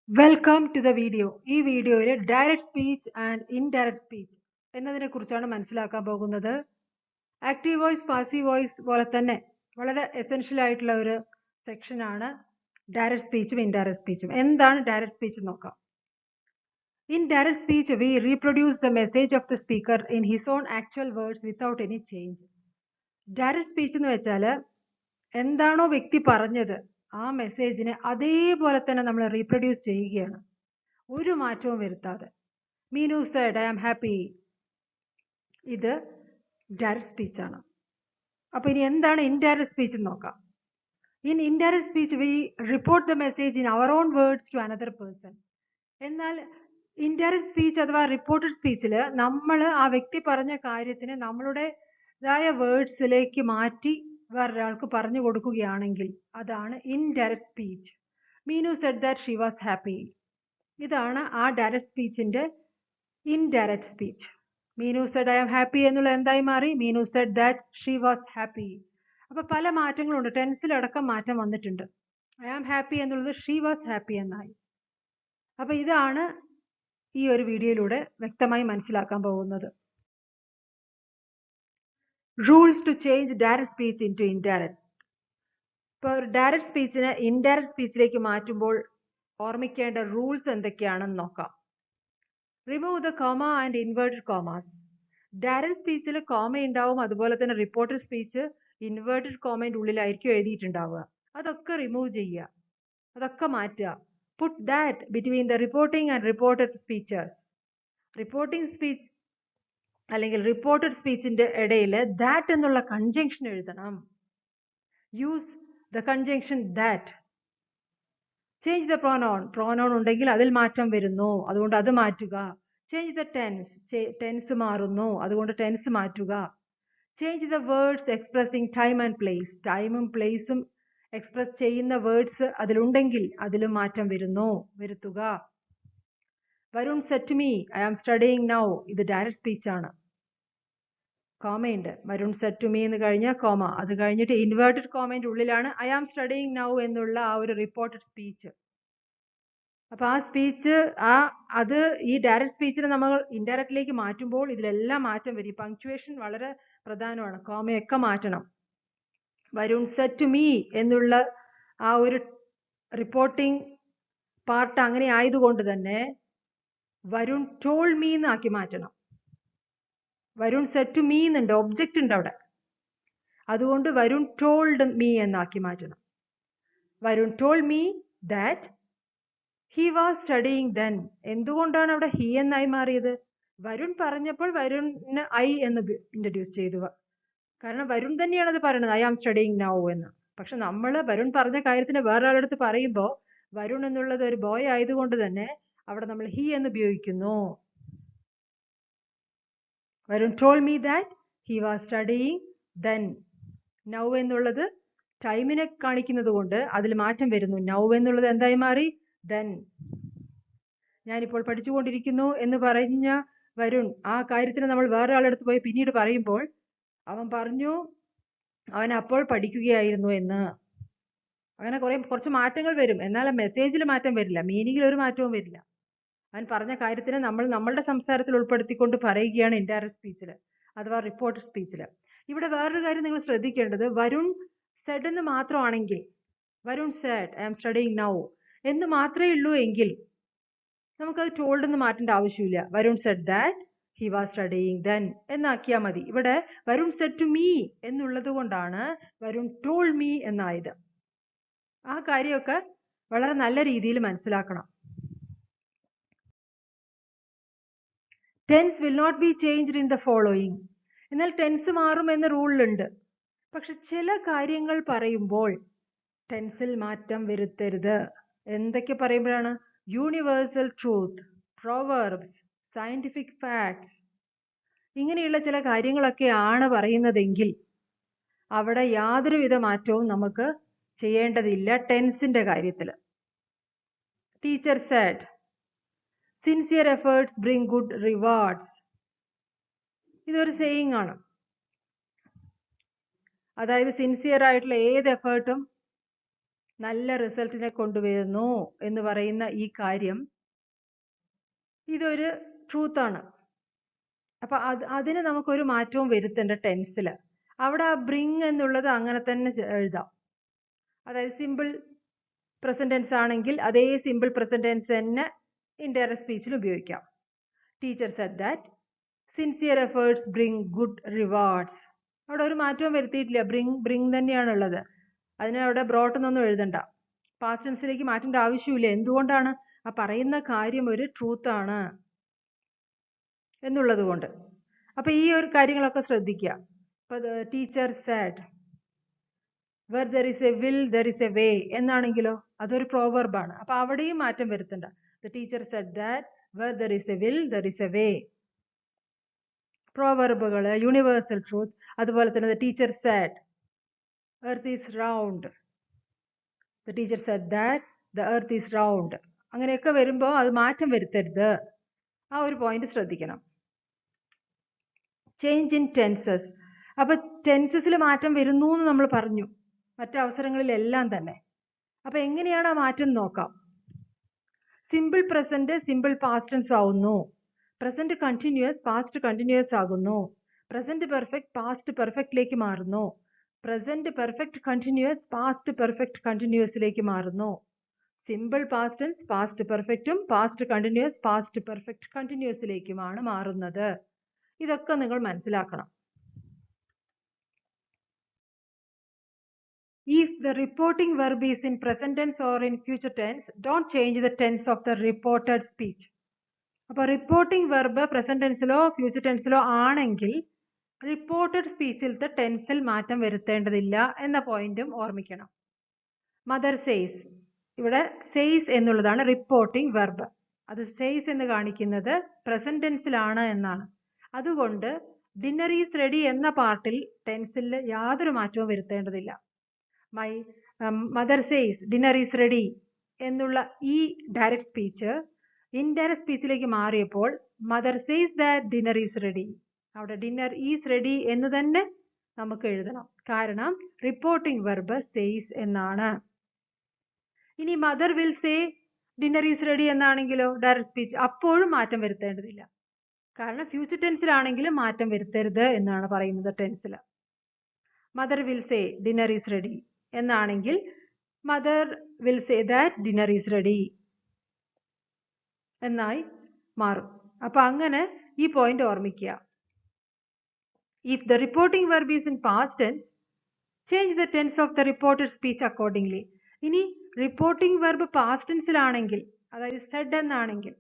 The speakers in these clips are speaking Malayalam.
Welcome to the video. ഈ വീഡിയോയിൽ direct speech and indirect speech എന്നതിനെ കുറിച്ചാണ് മനസ്സിലാക്കാൻ പോകുന്നത്. ആക്റ്റീവ് വോയിസ്, പാസീവ് വോയിസ് പോലെ തന്നെ വളരെ എസെൻഷ്യൽ ആയിട്ടുള്ള ഒരു സെക്ഷനാണ് ഡയറക്റ്റ് സ്പീച്ചും ഇൻഡയറക്റ്റ് സ്പീച്ചും. എന്താണ് ഡയറക്റ്റ് സ്പീച്ച് നോക്കാം. In direct speech we reproduce the message of the speaker in his own actual words without any change. Direct speech എന്ന് വെച്ചാൽ എന്താണോ വ്യക്തി പറഞ്ഞത് ആ മെസ്സേജിനെ അതേപോലെ തന്നെ നമ്മൾ റീപ്രൊഡ്യൂസ് ചെയ്യുകയാണ്, ഒരു മാറ്റവും വരുത്താതെ. Meenu said I am happy. ഇത് ഡയറക്റ്റ് സ്പീച്ച് ആണ്. അപ്പോൾ ഇനി എന്താണ് ഇൻഡയറക്റ്റ് സ്പീച്ച് നോക്കാം. In indirect speech we report the message in our own words to another person. എന്നാൽ ഇൻഡയറക്റ്റ് സ്പീച്ച് അഥവാ റിപ്പോർട്ടഡ് സ്പീച്ചിൽ നമ്മൾ ആ വ്യക്തി പറഞ്ഞ കാര്യത്തിന് നമ്മളുടേതായ വേർഡ്സിലേക്ക് മാറ്റി വേറൊരാൾക്ക് പറഞ്ഞു കൊടുക്കുകയാണെങ്കിൽ അതാണ് indirect speech. Meenu said that she was happy. ഇതാണ് ആ ഡയറക്റ്റ് സ്പീച്ചിന്റെ indirect speech. Meenu said I am happy എന്നുള്ള എന്തായി മാറി? Meenu said that she was happy. അപ്പൊ പല മാറ്റങ്ങളുണ്ട്, ടെൻസിലടക്കം മാറ്റം വന്നിട്ടുണ്ട്. ഐ ആം ഹാപ്പി എന്നുള്ളത് ഷീ വാസ് ഹാപ്പി എന്നായി. അപ്പൊ ഇതാണ് ഈ ഒരു വീഡിയോയിലൂടെ വ്യക്തമായി മനസ്സിലാക്കാൻ പോകുന്നത്. Rules to change direct speech into indirect. ഇപ്പോൾ ഒരു ഡയറക്റ്റ് സ്പീച്ചിനെ ഇൻഡയറക്റ്റ് സ്പീച്ചിലേക്ക് മാറ്റുമ്പോൾ ഓർമ്മിക്കേണ്ട റൂൾസ് എന്തൊക്കെയാണെന്ന് നോക്കാം. Remove the comma and inverted commas. Direct സ്പീച്ചിൽ കോമ ഉണ്ടാവും, അതുപോലെ തന്നെ റിപ്പോർട്ടഡ് സ്പീച്ച് ഇൻവേർട്ടഡ് കോമയുടെ ഉള്ളിലായിരിക്കും എഴുതിയിട്ടുണ്ടാവുക. അതൊക്കെ റിമൂവ് ചെയ്യുക, അതൊക്കെ മാറ്റുക. Put that between the reporting and reported speeches. Reporting speech അല്ലെങ്കിൽ റിപ്പോർട്ടഡ് സ്പീച്ചിന്റെ ഇടയിൽ ദാറ്റ് എന്നുള്ള കൺജങ്ഷൻ എഴുതണം. Use the conjunction that. Change the pronoun. Pronoun ഉണ്ടെങ്കിൽ അതിൽ മാറ്റം വരുന്നു, അതുകൊണ്ട് അത് മാറ്റുക. Change the tense. ടെൻസ് മാറുന്നു, അതുകൊണ്ട് ടെൻസ് മാറ്റുക. Change the words expressing time and place. ടൈമും പ്ലേസും എക്സ്പ്രസ് ചെയ്യുന്ന വേർഡ്സ് അതിലുണ്ടെങ്കിൽ അതിലും മാറ്റം വരുത്തുക. Varun said to me I am studying now. ഇത് ഡയറക്റ്റ് സ്പീച്ച് ആണ്. കോമയുണ്ട്. വരുൺ സെഡ് ടു മീ എന്ന് കഴിഞ്ഞാൽ കോമ, അത് കഴിഞ്ഞിട്ട് ഇൻവേർട്ടഡ് കോമയുടെ ഉള്ളിലാണ് ഐ ആം സ്റ്റഡിയിങ് നൗ എന്നുള്ള ആ ഒരു റിപ്പോർട്ടഡ് സ്പീച്ച്. അപ്പൊ ആ സ്പീച്ച് അത് ഈ ഡയറക്റ്റ് സ്പീച്ചിനെ നമ്മൾ ഇൻഡയറക്റ്റിലേക്ക് മാറ്റുമ്പോൾ ഇതിലെല്ലാം മാറ്റം വരും. പങ്ക്ച്വേഷൻ വളരെ പ്രധാനമാണ്, കോമയൊക്കെ മാറ്റണം. വരുൺ സെഡ് ടു മീ എന്നുള്ള ആ ഒരു റിപ്പോർട്ടിംഗ് പാർട്ട് അങ്ങനെ ആയതുകൊണ്ട് തന്നെ വരുൺ ടോൾ മീ എന്നാക്കി മാറ്റണം. വരുൺ സെഡ് ടു മീ എന്നുണ്ട്, ഒബ്ജക്റ്റ് ഉണ്ട് അവിടെ, അതുകൊണ്ട് വരുൺ ടോൾഡ് മീ എന്നാക്കി മാറ്റണം. Varun told me that he was studying then. എന്തുകൊണ്ടാണ് അവിടെ ഹി എന്നായി മാറിയത്? വരുൺ പറഞ്ഞപ്പോൾ വരുണിന് ഐ എന്ന് ഇൻട്രൊഡ്യൂസ് ചെയ്തു. കാരണം വരുൺ തന്നെയാണ് അത് പറയുന്നത്, ഐ ആം സ്റ്റഡിയിങ് നൗ എന്ന്. പക്ഷെ നമ്മൾ വരുൺ പറഞ്ഞ കാര്യത്തിന് വേറൊരാളടുത്ത് പറയുമ്പോൾ വരുൺ എന്നുള്ളത് ഒരു ബോയ് ആയതുകൊണ്ട് തന്നെ അവിടെ നമ്മൾ ഹി എന്ന് ഉപയോഗിക്കുന്നു. Varun told me that he was studying then. Now എന്നുള്ളത് ടൈമിനെ കാണിക്കുന്നത് കൊണ്ട് അതിൽ മാറ്റം വരുന്നു. നൗ എന്നുള്ളത് എന്തായി മാറി? ദെൻ. ഞാനിപ്പോൾ പഠിച്ചുകൊണ്ടിരിക്കുന്നു എന്ന് പറഞ്ഞ വരുൺ ആ കാര്യത്തിന് നമ്മൾ വേറെ ആളടുത്ത് പോയി പിന്നീട് പറയുമ്പോൾ അവൻ പറഞ്ഞു അവൻ അപ്പോൾ പഠിക്കുകയായിരുന്നു എന്ന്. അങ്ങനെ കുറച്ച് മാറ്റങ്ങൾ വരും, എന്നാൽ മെസ്സേജിൽ മാറ്റം വരില്ല, മീനിങ്ങിൽ ഒരു മാറ്റവും വരില്ല. അവൻ പറഞ്ഞ കാര്യത്തിന് നമ്മൾ നമ്മളുടെ സംസാരത്തിൽ ഉൾപ്പെടുത്തിക്കൊണ്ട് പറയുകയാണ് ഇൻഡയറക്റ്റ് സ്പീച്ചിൽ അഥവാ റിപ്പോർട്ടഡ് സ്പീച്ചിൽ. ഇവിടെ വേറൊരു കാര്യം നിങ്ങൾ ശ്രദ്ധിക്കേണ്ടത്, വരുൺ സെഡ് എന്ന് മാത്രമാണെങ്കിൽ, Varun said I am studying now എന്ന് മാത്രമേ ഉള്ളൂ എങ്കിൽ നമുക്കത് ടോൾഡ് എന്ന് മാറ്റേണ്ട ആവശ്യമില്ല. Varun said that he was studying then എന്നാക്കിയാൽ മതി. ഇവിടെ വരുൺ സെഡ് ടു മീ എന്നുള്ളത് കൊണ്ടാണ് വരുൺ ടോൾ മീ എന്നായത്. ആ കാര്യമൊക്കെ വളരെ നല്ല രീതിയിൽ മനസ്സിലാക്കണം. Tense will not be changed in the following. എന്നാൽ ടെൻസ് മാറും എന്ന റൂളിലുണ്ട്. പക്ഷെ ചില കാര്യങ്ങൾ പറയുമ്പോൾ ടെൻസിൽ മാറ്റം വരുത്തരുത്. എന്തൊക്കെ പറയുമ്പോഴാണ്? Universal truth, Proverbs, scientific facts, ഇങ്ങനെയുള്ള ചില കാര്യങ്ങളൊക്കെയാണ് പറയുന്നതെങ്കിൽ അവിടെ യാതൊരുവിധ മാറ്റവും നമുക്ക് ചെയ്യേണ്ടതില്ല ടെൻസിന്റെ കാര്യത്തിൽ. Teacher Z sincere efforts bring good rewards. ഇതൊരു സേയിങ് ആണ്. അതായത് സിൻസിയർ ആയിട്ടുള്ള ഏത് എഫേർട്ടും നല്ല റിസൾട്ടിനെ കൊണ്ടുവരുന്നു എന്ന് പറയുന്ന ഈ കാര്യം ഇതൊരു ട്രൂത്താണ്. അപ്പൊ അതിന് നമുക്കൊരു മാറ്റവും വരുത്തേണ്ട ടെൻസിൽ. അവിടെ ആ ബ്രിങ് എന്നുള്ളത് അങ്ങനെ തന്നെ എഴുതാം. അതായത് സിമ്പിൾ പ്രസന്റ് ടെൻസ് ആണെങ്കിൽ അതേ സിമ്പിൾ പ്രസന്റ് ടെൻസ് തന്നെ ഇൻഡയറക്റ്റ് സ്പീച്ചിൽ ഉപയോഗിക്കാം. Teacher said that sincere efforts bring good rewards. അവിടെ ഒരു മാറ്റവും വരുത്തിയിട്ടില്ല, ബ്രിങ് തന്നെയാണുള്ളത്. അതിന് അവിടെ ബ്രോട്ട് എന്നൊന്നും എഴുതണ്ട, പാസ്റ്റ് ടെൻസിലേക്ക് മാറ്റേണ്ട ആവശ്യമില്ല. എന്തുകൊണ്ടാണ്? ആ പറയുന്ന കാര്യം ഒരു ട്രൂത്ത് ആണ് എന്നുള്ളത് കൊണ്ട്. അപ്പൊ ഈ ഒരു കാര്യങ്ങളൊക്കെ ശ്രദ്ധിക്കുക. ഇപ്പൊ teacher Z where there is a will there is a way എന്നാണെങ്കിലോ അതൊരു പ്രോവർബാണ്. അപ്പൊ അവിടെയും മാറ്റം വരുത്തണ്ട. The teacher said that where there is a will there is a way. പ്രോവർബുകള്, യൂണിവേഴ്സൽ ട്രൂത്ത്. അതുപോലെ തന്നെ the teacher said earth is round. The teacher said that the earth is round. അങ്ങനെയൊക്കെ വരുമ്പോൾ അത് മാറ്റം വരുത്തരുത്. ആ ഒരു പോയിന്റ് ശ്രദ്ധിക്കണം. Change in tenses. അപ്പൊ ടെൻസസിൽ മാറ്റം വരുന്നു എന്ന് നമ്മൾ പറഞ്ഞു, മറ്റവസരങ്ങളിലെല്ലാം തന്നെ. അപ്പൊ എങ്ങനെയാണ് ആ മാറ്റം നോക്കാം. Simple present simple past tense ആവുന്നു. പ്രസന്റ് കണ്ടിന്യൂസ് പാസ്റ്റ് കണ്ടിന്യൂസ് ആകുന്നു. പ്രസന്റ് പെർഫെക്റ്റ് പാസ്റ്റ് പെർഫെക്റ്റിലേക്ക് മാറുന്നു. Present perfect continuous past perfect കണ്ടിന്യൂസിലേക്ക് മാറുന്നു. സിമ്പിൾ പാസ്റ്റ് ടെൻസ് പാസ്റ്റ് പെർഫെക്റ്റും പാസ്റ്റ് കണ്ടിന്യൂസ് പാസ്റ്റ് പെർഫെക്റ്റ് കണ്ടിന്യൂസിലേക്കുമാണ് മാറുന്നത്. ഇതൊക്കെ നിങ്ങൾ മനസ്സിലാക്കണം. If the reporting verb is in present tense or in future tense, don't change the tense of the reported speech. അപ്പോൾ റിപ്പോർട്ടിംഗ് വെർബ് പ്രസന്റ് ടെൻസിലോ ഫ്യൂച്ചർ ടെൻസിലോ ആണെങ്കിൽ റിപ്പോർട്ടഡ് സ്പീച്ചിലത്തെ ടെൻസിൽ മാറ്റം വരുത്തേണ്ടതില്ല എന്ന പോയിന്റും ഓർമ്മിക്കണം. മദർ സെയ്സ്, ഇവിടെ സെയ്സ് എന്നുള്ളതാണ് റിപ്പോർട്ടിംഗ് വെർബ്. അത് സെയ്സ് എന്ന് കാണിക്കുന്നത് പ്രസന്റ് ടെൻസിലാണ് എന്നാണ്. അതുകൊണ്ട് ഡിന്നർ ഈസ് റെഡി എന്ന പാർട്ടിൽ ടെൻസിൽ യാതൊരു മാറ്റവും വരുത്തേണ്ടതില്ല. My mother says dinner is ready എന്നുള്ള ഈ ഡയറക്റ്റ് സ്പീച്ച് ഇൻഡയറക്റ്റ് സ്പീച്ചിലേക്ക് മാറിയപ്പോൾ mother says that dinner is ready. അവിടെ ഡിന്നർ ഈസ് റെഡി എന്ന് തന്നെ നമുക്ക് എഴുതണം, കാരണം റിപ്പോർട്ടിംഗ് വെർബ് സെയ്സ് എന്നാണ്. ഇനി mother will say dinner is ready എന്നാണെങ്കിലോ ഡയറക്റ്റ് സ്പീച്ച്, അപ്പോഴും മാറ്റം വരുത്തേണ്ടതില്ല, കാരണം ഫ്യൂച്ചർ ടെൻസിലാണെങ്കിലും മാറ്റം വരുത്തരുത് എന്നാണ് പറയുന്നത് ടെൻസിൽ. Mother will say dinner is ready എന്നാണെങ്കിൽ mother will say that dinner is ready എന്നായി മാറും. അപ്പൊ അങ്ങനെ ഈ പോയിന്റ് ഓർമ്മിക്കുക. If the reporting verb is in past tense, change the tense of the reported speech accordingly. ഇനി റിപ്പോർട്ടിംഗ് വെർബ് പാസ്റ്റ് ടെൻസിലാണെങ്കിൽ, അതായത് സെഡ് എന്നാണെങ്കിൽ,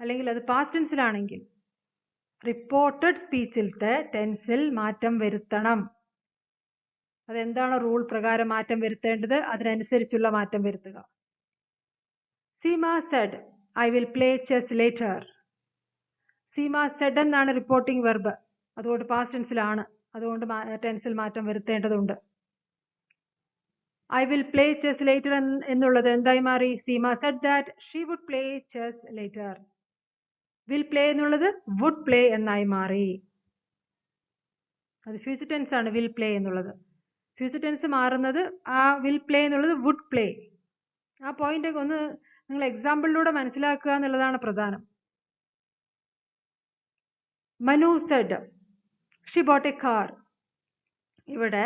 അല്ലെങ്കിൽ അത് പാസ്റ്റ് ടെൻസിലാണെങ്കിൽ റിപ്പോർട്ടഡ് സ്പീച്ചിലത്തെ ടെൻസിൽ മാറ്റം വരുത്തണം. അതെന്താണ് റൂൾ പ്രകാരം മാറ്റം വരുത്തേണ്ടത്, അതിനനുസരിച്ചുള്ള മാറ്റം വരുത്തുക. Seema said I will play chess later. Seema said എന്നാണ് റിപ്പോർട്ടിംഗ് വെർബ്, അതുകൊണ്ട് പാസ്റ്റ് ടെൻസിലാണ്, അതുകൊണ്ട് ടെൻസിൽ മാറ്റം വരുത്തേണ്ടതുണ്ട്. I will play chess later എന്നുള്ളത് എന്തായി മാറി? Seema said that she would play chess later. Will play എന്നുള്ളത് വുഡ് പ്ലേ എന്നായി മാറി. അത് ഫ്യൂച്ചർ ടെൻസ് ആണ് വിൽ പ്ലേ എന്നുള്ളത്. ഫ്യൂച്ചർ ടെൻസ് മാറുന്നത് ആ വിൽ പ്ലേ എന്നുള്ളത് വുഡ് പ്ലേ. ആ പോയിന്റ് ഒന്ന് നിങ്ങൾ എക്സാമ്പിളിലൂടെ മനസ്സിലാക്കുക എന്നുള്ളതാണ് പ്രധാനം. Manu said she bought a car. ഇവിടെ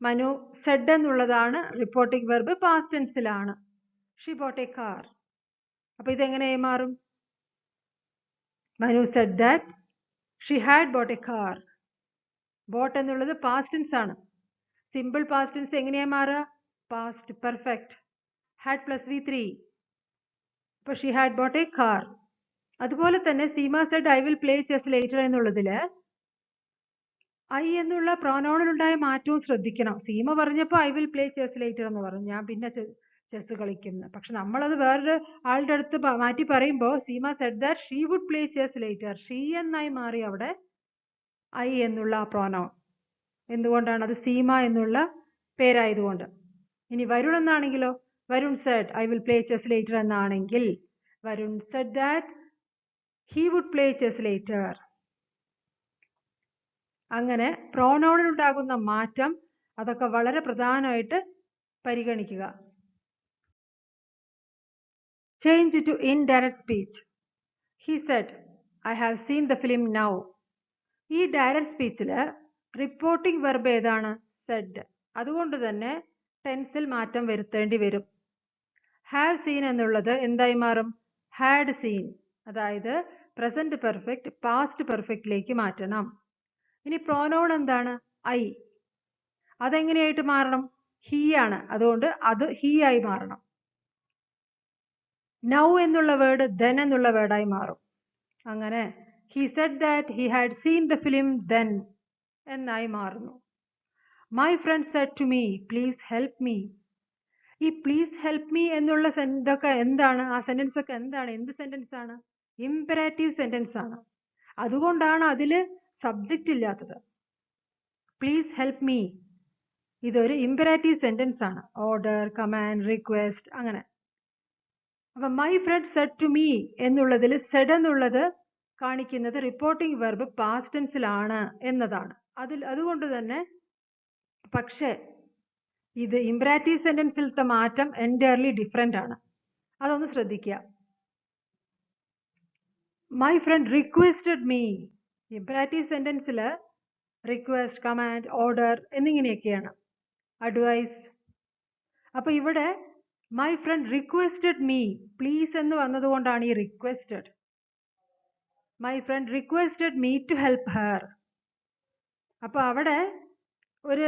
മനു സെഡ് എന്നുള്ളതാണ് റിപ്പോർട്ടിംഗ് വെർബ്, പാസ്റ്റ് ടെൻസിലാണ്. She bought a car. അപ്പൊ ഇതെങ്ങനെയായി മാറും? Manu said that she had bought a car. Bought എന്നുള്ളത് പാസ്റ്റ് ടെൻസ് ആണ്. സിമ്പിൾ പാസ്റ്റ് ടെൻസ് എങ്ങനെയായി മാറുക? Past perfect, had plus V3. അപ്പൊ she had bought a car. അതുപോലെ തന്നെ Seema said I will play chess later എന്നുള്ളതില് ഐ എന്നുള്ള പ്രോനൗണിലുണ്ടായ മാറ്റവും ശ്രദ്ധിക്കണം. സീമ പറഞ്ഞപ്പോൾ I will play chess later എന്ന് പറഞ്ഞു, ഞാൻ പിന്നെ ചെസ് കളിക്കുന്നു. പക്ഷെ നമ്മളത് വേറൊരു ആളുടെ അടുത്ത് മാറ്റി പറയുമ്പോൾ Seema said that she would play chess later. She എന്നായി മാറി അവിടെ ഐ എന്നുള്ള പ്രോനൗൺ. എന്തുകൊണ്ടാണ്? അത് സീമ എന്നുള്ള പേരായതുകൊണ്ട്. ഇനി വരുൺ എന്നാണെങ്കിലോ, Varun said I will play chess later എന്നാണെങ്കിൽ Varun said that he would play chess later. അങ്ങനെ പ്രോനൗണിലുണ്ടാകുന്ന മാറ്റം അതൊക്കെ വളരെ പ്രധാനമായിട്ട് പരിഗണിക്കുക. Change to indirect speech. He said, I have seen the film now. ഈ ഡയറക്റ്റ് സ്പീച്ചിൽ റിപ്പോർട്ടിംഗ് വെർബ് ഏതാണ്? സെഡ്. അതുകൊണ്ട് തന്നെ ടെൻസിൽ മാറ്റം വരുത്തേണ്ടി വരും. ഹാവ് സീൻ എന്നുള്ളത് എന്തായി മാറും? Had seen. അതായത് പ്രസന്റ് പെർഫെക്റ്റ് പാസ്റ്റ് പെർഫെക്റ്റിലേക്ക് മാറ്റണം. ഇനി പ്രോനൗൺ എന്താണ്? ഐ. അതെങ്ങനെയായിട്ട് മാറണം? ഹീ ആണ്. അതുകൊണ്ട് അത് ഹീ ആയി മാറണം. നൗ എന്നുള്ള വേർഡ് ദെൻ എന്നുള്ള വേർഡായി മാറും. അങ്ങനെ he said that he had seen the film then എന്നായി മാറുന്നു. My friend said to me, please help me. ഈ പ്ലീസ് ഹെൽപ്പ് മീ എന്നുള്ള ഇതൊക്കെ എന്താണ്? ആ സെന്റൻസ് ഒക്കെ എന്താണ്? എന്ത് സെന്റൻസ് ആണ്? ഇംപെരാറ്റീവ് സെന്റൻസ് ആണ്. അതുകൊണ്ടാണ് അതിൽ സബ്ജക്റ്റ് ഇല്ലാത്തത്. പ്ലീസ് ഹെൽപ്പ് മീ ഇതൊരു ഇംപെരാറ്റീവ് സെന്റൻസ് ആണ്. ഓർഡർ, കമാൻഡ്, റിക്വസ്റ്റ് അങ്ങനെ. അപ്പൊ my friend said to me എന്നുള്ളതിൽ സെഡ് എന്നുള്ളത് കാണിക്കുന്നത് റിപ്പോർട്ടിംഗ് വെർബ് പാസ്റ്റ് ടെൻസിലാണ് എന്നതാണ്. അതുകൊണ്ട് തന്നെ പക്ഷേ ഇത് ഇംപെരാറ്റീവ് സെന്റൻസിലത്തെ മാറ്റം എൻറ്റയർലി ഡിഫറെന്റ് ആണ്. അതൊന്ന് ശ്രദ്ധിക്കുക. My friend requested me. Imperative സെന്റൻസിൽ റിക്വസ്റ്റ്, കമാൻഡ്, ഓർഡർ എന്നിങ്ങനെയൊക്കെയാണ്. അഡ്വൈസ്. അപ്പൊ ഇവിടെ my friend requested me please എന്ന് വന്നതുകൊണ്ടാണ് ഈ requested. My friend requested me to help her. അപ്പോൾ അവിടെ ഒരു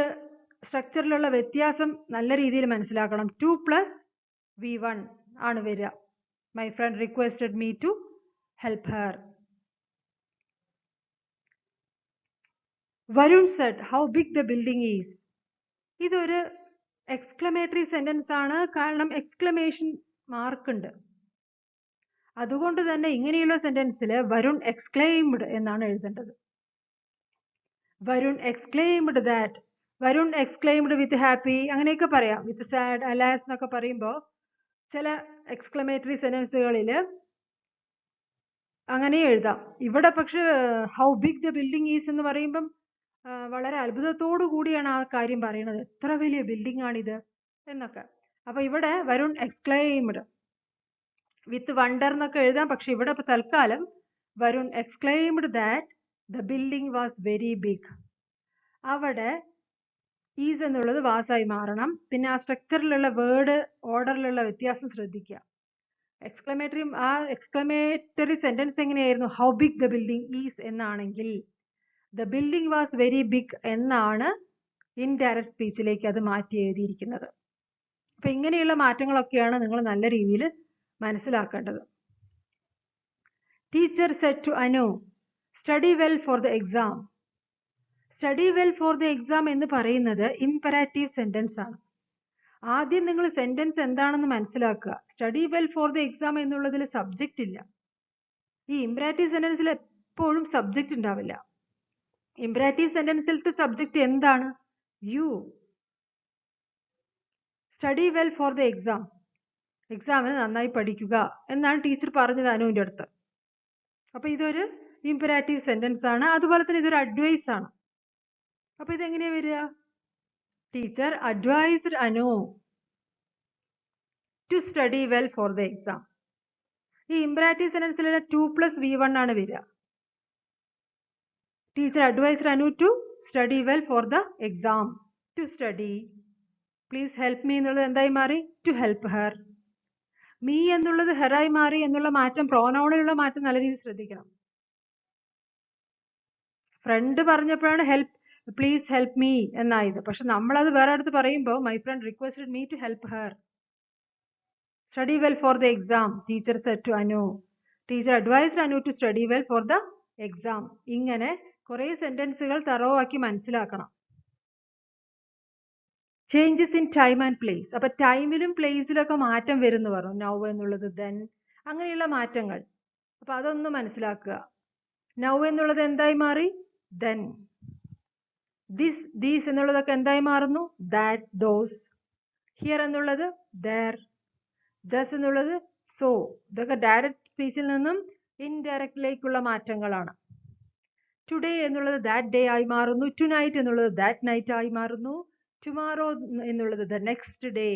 സ്ട്രക്ചറിലുള്ള വ്യത്യാസം നല്ല രീതിയിൽ മനസ്സിലാക്കണം. 2 + V1 ആണ് വരിക. My friend requested me to help her. Varun said how big the building is. ഇതൊരു എക്സ്ക്ലമേറ്ററി സെന്റൻസ് ആണ്. കാരണം എക്സ്ക്ലമേഷൻ മാർക്ക് ഉണ്ട്. അതുകൊണ്ട് തന്നെ ഇങ്ങനെയുള്ള സെന്റൻസിൽ വരുൺ എക്സ്ക്ലെയിംഡ് എന്നാണ് എഴുതേണ്ടത്. Varun exclaimed that. Varun exclaimed with happy അങ്ങനെയൊക്കെ പറയാം. വിത്ത് സാഡ്, അലാസ് എന്നൊക്കെ പറയുമ്പോൾ ചില എക്സ്ക്ലമേറ്ററി സെന്റൻസുകളിൽ അങ്ങനെ എഴുതാം. ഇവിടെ പക്ഷെ how big the building is എന്ന് പറയുമ്പം വളരെ അത്ഭുതത്തോടു കൂടിയാണ് ആ കാര്യം പറയുന്നത്. എത്ര വലിയ ബിൽഡിംഗ് ആണിത് എന്നൊക്കെ. അപ്പൊ ഇവിടെ വരുൺ എക്സ്ക്ലെയിംഡ് വിത്ത് വണ്ടർ എന്നൊക്കെ എഴുതാം. പക്ഷെ ഇവിടെ തൽക്കാലം Varun exclaimed that the building was very big. അവിടെ ഈസ് എന്നുള്ളത് വാസായി മാറണം. പിന്നെ ആ സ്ട്രക്ചറിലുള്ള വേർഡ് ഓർഡറിലുള്ള വ്യത്യാസം ശ്രദ്ധിക്കുക. എക്സ്ക്ലമേറ്ററി സെന്റൻസ് എങ്ങനെയായിരുന്നു? How big the building is എന്നാണെങ്കിൽ the building was very big എന്നാണ് ഇൻഡയറക്റ്റ് സ്പീച്ചിലേക്ക് അത് മാറ്റി എഴുതിയിരിക്കുന്നത്. അപ്പൊ ഇങ്ങനെയുള്ള മാറ്റങ്ങളൊക്കെയാണ് നിങ്ങൾ നല്ല രീതിയിൽ മനസ്സിലാക്കേണ്ടത്. Teacher said to Anu study well for the exam. Study well for the exam എന്ന് പറയുന്നത് ഇംപെരാറ്റീവ് സെന്റൻസ് ആണ്. ആദ്യം നിങ്ങൾ സെന്റൻസ് എന്താണെന്ന് മനസ്സിലാക്കുക. Study well for the exam എന്നുള്ളതിൽ സബ്ജക്റ്റ് ഇല്ല. ഈ ഇംപെരാറ്റീവ് സെന്റൻസിൽ എപ്പോഴും സബ്ജക്റ്റ് ഉണ്ടാവില്ല. ഇംപെരാറ്റീവ് സെന്റൻസിലത്തെ സബ്ജക്റ്റ് എന്താണ്? You. Study well for the exam. എക്സാമിന് നന്നായി പഠിക്കുക എന്നാണ് ടീച്ചർ പറഞ്ഞത് അനുവിൻ്റെ അടുത്ത്. അപ്പൊ ഇതൊരു ഇംപെരാറ്റീവ് സെന്റൻസ് ആണ്. അതുപോലെ തന്നെ ഇതൊരു അഡ്വൈസ് ആണ്. അപ്പൊ ഇതെങ്ങനെയാ വരിക? Teacher advised Anu to study well for the exam. ഈ ഇംപെരാറ്റീവ് സെന്റൻസിലെ 2 + V1 ആണ് വരിക. Teacher advised Anu to study well for the exam. To study. Please help me എന്നുള്ളത് എന്തായി മാറി? To help her. മീ എന്നുള്ളത് ഹെറായി മാറി എന്നുള്ള മാറ്റം, പ്രോനൗണിലുള്ള മാറ്റം നല്ല രീതിയിൽ ശ്രദ്ധിക്കണം. ഫ്രണ്ട് പറഞ്ഞപ്പോഴാണ് ഹെൽപ്പ് പ്ലീസ് ഹെൽപ്പ് മീ എന്നായത്. പക്ഷെ നമ്മളത് വേറെ അടുത്ത് പറയുമ്പോൾ my friend requested me to help her. Study well for the exam. Teacher said to Anu. Teacher advised Anu to study well for the exam. ഇങ്ങനെ കുറെ സെന്റൻസുകൾ തറവാക്കി മനസ്സിലാക്കണം. Changes in time and place. അപ്പൊ ടൈമിലും പ്ലേസിലൊക്കെ മാറ്റം വരുന്നു പറഞ്ഞു. നൗ എന്നുള്ളത് ദെൻ അങ്ങനെയുള്ള മാറ്റങ്ങൾ. അപ്പൊ അതൊന്ന് മനസ്സിലാക്കുക. നൗ എന്നുള്ളത് എന്തായി മാറി? ദെൻ. ദിസ്, ദീസ് എന്നുള്ളതൊക്കെ എന്തായി മാറുന്നു? That, those. ഹിയർ എന്നുള്ളത് ദർ. ദസ് എന്നുള്ളത് സോ. ഇതൊക്കെ ഡയറക്റ്റ് സ്പീച്ചിൽ നിന്നും ഇൻഡയറക്റ്റിലേക്കുള്ള മാറ്റങ്ങളാണ്. ടുഡേ എന്നുള്ളത് ദാറ്റ് ഡേ ആയി മാറുന്നു. ടു നൈറ്റ് എന്നുള്ളത് ദാറ്റ് നൈറ്റ് ആയി മാറുന്നു. ടുമാറോ എന്നുള്ളത് ദ നെക്സ്റ്റ് ഡേ.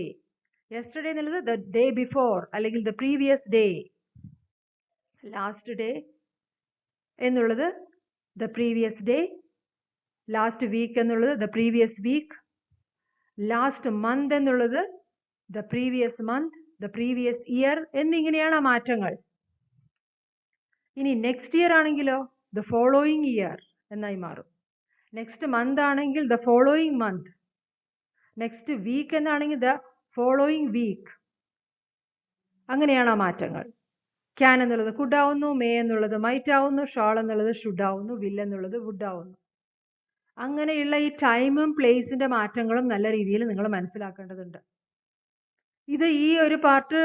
യെസ്റ്റർഡേ എന്നുള്ളത് ദ ഡേ ബിഫോർ അല്ലെങ്കിൽ the previous day. Last day എന്നുള്ളത് the previous day. Last week എന്നുള്ളത് the previous week. Last month എന്നുള്ളത് the previous month, the previous year എന്നിങ്ങനെയാണ് ആ മാറ്റങ്ങൾ. ഇനി നെക്സ്റ്റ് ഇയർ ആണെങ്കിലോ ദ ഫോളോയിങ് ഇയർ എന്നായി മാറും. നെക്സ്റ്റ് മന്ത് ആണെങ്കിൽ the following month. Next week എന്നാണെങ്കിൽ ദ ഫോളോയിങ് വീക്ക്. അങ്ങനെയാണ് ആ മാറ്റങ്ങൾ. ക്യാൻ എന്നുള്ളത് കുഡ് ആവുന്നു, മേ എന്നുള്ളത് മൈറ്റ് ആവുന്നു, ഷാൾ എന്നുള്ളത് ഷുഡ് ആവുന്നു, വിൽ എന്നുള്ളത് വുഡ് ആവുന്നു. അങ്ങനെയുള്ള ഈ ടൈമും പ്ലേസിന്റെ മാറ്റങ്ങളും നല്ല രീതിയിൽ നിങ്ങൾ മനസ്സിലാക്കേണ്ടതുണ്ട്. ഇത് ഈ ഒരു പാർട്ട്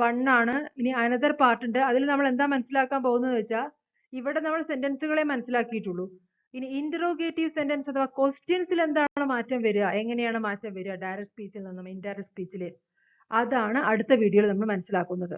1 ആണ്. ഇനി അനദർ പാർട്ട് ഉണ്ട്. അതിൽ നമ്മൾ എന്താ മനസ്സിലാക്കാൻ പോകുന്നത് വെച്ചാൽ ഇവിടെ നമ്മൾ സെന്റൻസുകളെ മനസ്സിലാക്കിയിട്ടുള്ളൂ. ഇനി ഇന്ററോഗേറ്റീവ് സെന്റൻസ് അഥവാ ക്വസ്റ്റ്യൻസിൽ എന്താണ് മാറ്റം വരിക, എങ്ങനെയാണ് മാറ്റം വരിക ഡയറക്റ്റ് സ്പീച്ചിൽ നിന്നും ഇൻഡയറക്റ്റ് സ്പീച്ചിൽ, അതാണ് അടുത്ത വീഡിയോയിൽ നമ്മൾ മനസ്സിലാക്കുന്നത്.